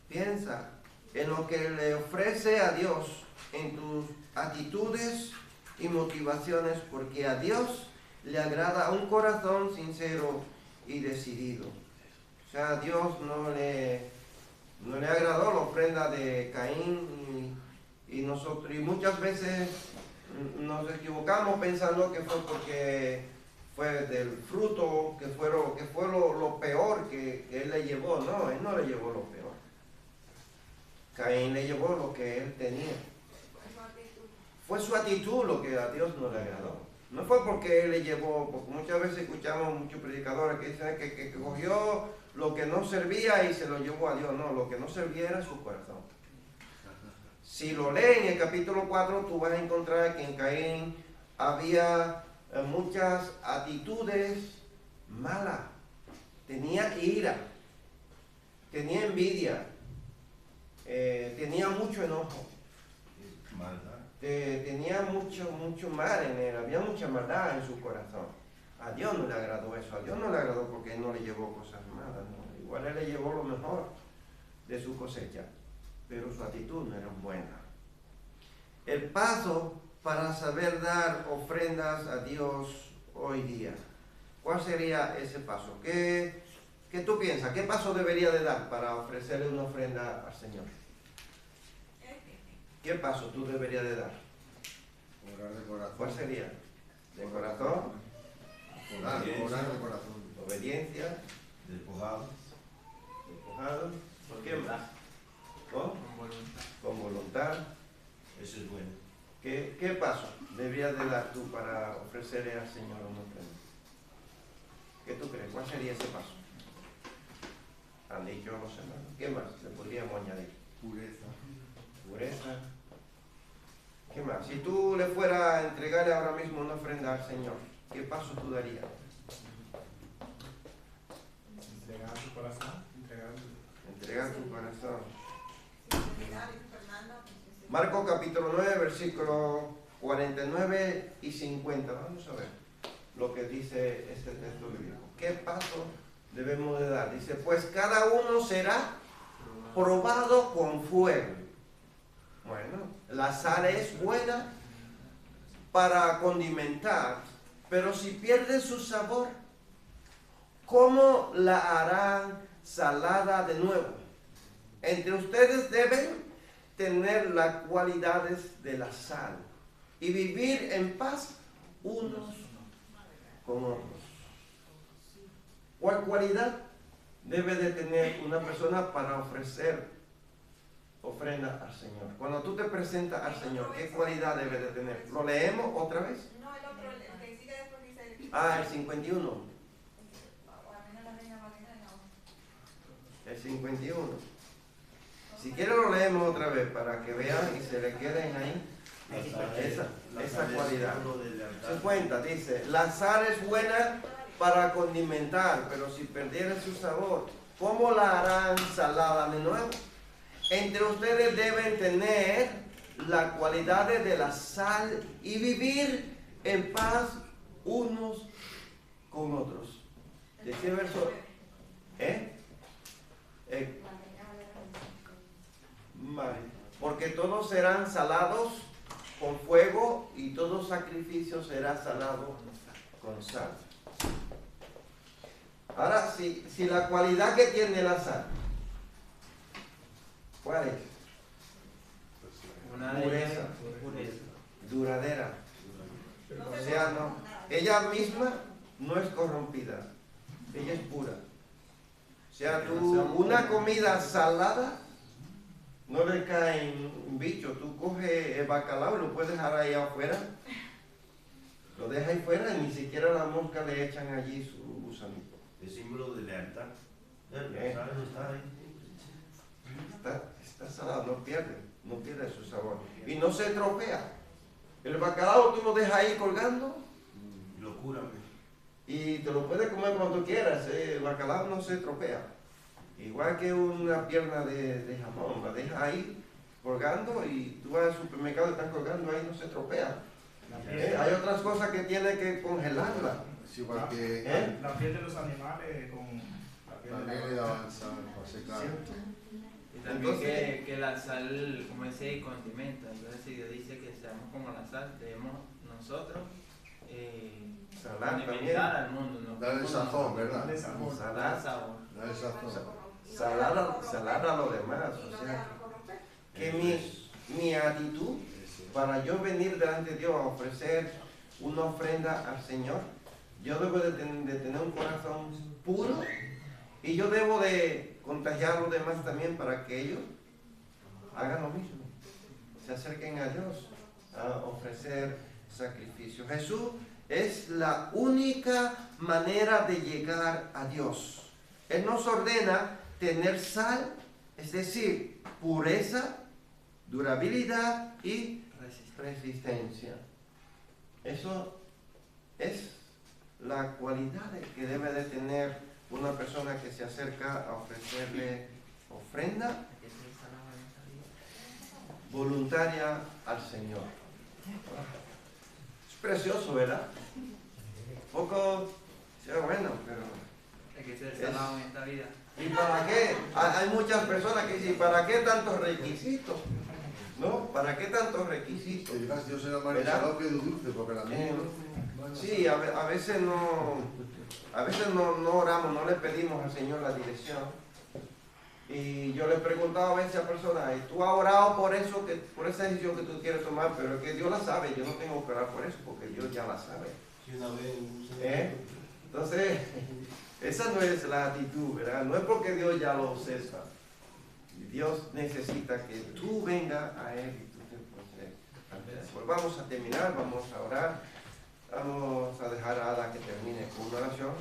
Piensa en lo que le ofrece a Dios, en tus actitudes y motivaciones, porque a Dios le agrada un corazón sincero y decidido. O sea, a Dios no le agradó la ofrenda de Caín y nosotros, y muchas veces nos equivocamos pensando que fue porque fue del fruto, que fue lo peor que Él le llevó. No, Él no le llevó lo peor. Caín le llevó lo que él tenía. Fue su actitud lo que a Dios no le agradó. No fue porque Él le llevó, porque muchas veces escuchamos muchos predicadores que dicen que cogió lo que no servía y se lo llevó a Dios. No, lo que no servía era su corazón. Si lo leen en el capítulo 4, tú vas a encontrar que en Caín había muchas actitudes malas. Tenía ira, tenía envidia, tenía mucho enojo. Maldad. Tenía mucho mal en él, había mucha maldad en su corazón. A Dios no le agradó eso, a Dios no le agradó porque Él no le llevó cosas malas, ¿no? Igual Él le llevó lo mejor de su cosecha, pero su actitud no era buena. El paso para saber dar ofrendas a Dios hoy día, ¿cuál sería ese paso? ¿Qué tú piensas? ¿Qué paso debería de dar para ofrecerle una ofrenda al Señor? ¿Qué paso tú deberías de dar? Orar de corazón. ¿Cuál sería? ¿De corazón? Orar de corazón. Obediencia. Despojado. Despojado. ¿Por qué más? Con voluntad. Eso es bueno. ¿Qué paso deberías de dar tú para ofrecerle al Señor una ofrenda? ¿Qué tú crees? ¿Cuál sería ese paso? Han dicho los hermanos. ¿Qué más le podríamos añadir? Pureza. Pureza. ¿Qué más? Si tú le fueras a entregarle ahora mismo una ofrenda al Señor, ¿qué paso tú darías? Marcos capítulo 9, versículos 49 y 50. Vamos a ver lo que dice este texto bíblico. ¿Qué paso debemos de dar? Dice, pues cada uno será probado con fuego. Bueno, la sal es buena para condimentar, pero si pierde su sabor, ¿cómo la harán salada de nuevo? Entre ustedes deben tener las cualidades de la sal y vivir en paz unos con otros. ¿Cuál cualidad debe de tener una persona para ofrecer ofrenda al Señor? Cuando tú te presentas al Señor, ¿qué cualidad debe de tener? ¿Lo leemos otra vez? No, el otro, el que sigue después dice el... Ah, el 51. El 51. Si quieren lo leemos otra vez para que vean y se le queden ahí esa cualidad. 50 dice, la sal es buena para condimentar, pero si perdiera su sabor, ¿cómo la harán salada de nuevo? Entre ustedes deben tener las cualidades de la sal y vivir en paz unos con otros. Dice el verso, vale. Porque todos serán salados con fuego y todo sacrificio será salado con sal. Ahora, si la cualidad que tiene la sal, ¿cuál es? Pureza, duradera. O sea, no, ella misma no es corrompida, ella es pura. O sea, una comida salada no le caen bichos. Tú coges el bacalao y lo puedes dejar ahí afuera, lo dejas ahí fuera y ni siquiera las moscas le echan allí su gusanito. El símbolo de lealtad. La sal no está ahí. Está salado, no pierde su sabor. Y no se estropea. El bacalao tú lo dejas ahí colgando. Locura. Y te lo puedes comer cuando quieras. El bacalao no se estropea. Igual que una pierna de jamón, la dejas ahí colgando y tú vas al supermercado y están colgando ahí, no se estropea. Hay otras cosas que tienes que congelarla. Es igual que la piel de los animales con la piel también de le la daban sal para secar. Y también que la sal, como dice, condimenta. Entonces, si Dios dice que seamos como la sal, debemos nosotros condimentar al mundo. ¿No? Darle sazón, ¿verdad? Darle sabor. Dar sabor. Darle sazón. Salar a lo demás. O sea, que mi actitud para yo venir delante de Dios a ofrecer una ofrenda al Señor, yo debo de tener un corazón puro y yo debo de contagiar a los demás también para que ellos hagan lo mismo, se acerquen a Dios a ofrecer sacrificio. Jesús es la única manera de llegar a Dios. Él nos ordena tener sal, es decir, pureza, durabilidad y resistencia. Eso es la cualidad que debe de tener una persona que se acerca a ofrecerle ofrenda voluntaria al Señor. Es precioso, ¿verdad? Poco, sea bueno, pero Hay que ser salado en esta vida. ¿y para qué? Hay muchas personas que dicen, ¿para qué tantos requisitos? ¿No? ¿Para qué tantos requisitos? Que digas, Dios era más salado que dulce, porque la mía no. Sí, a veces no oramos, no le pedimos al Señor la dirección. Y yo le he preguntado a veces a personas, ¿tú has orado por eso, por esa decisión que tú quieres tomar? Pero es que Dios la sabe, yo no tengo que orar por eso, porque Dios ya la sabe. Entonces, esa no es la actitud, ¿verdad? No es porque Dios ya lo sepa. Dios necesita que tú vengas a Él y tú te procedas. Pues vamos a terminar, vamos a orar. Vamos a dejar a Ada que termine con una oración.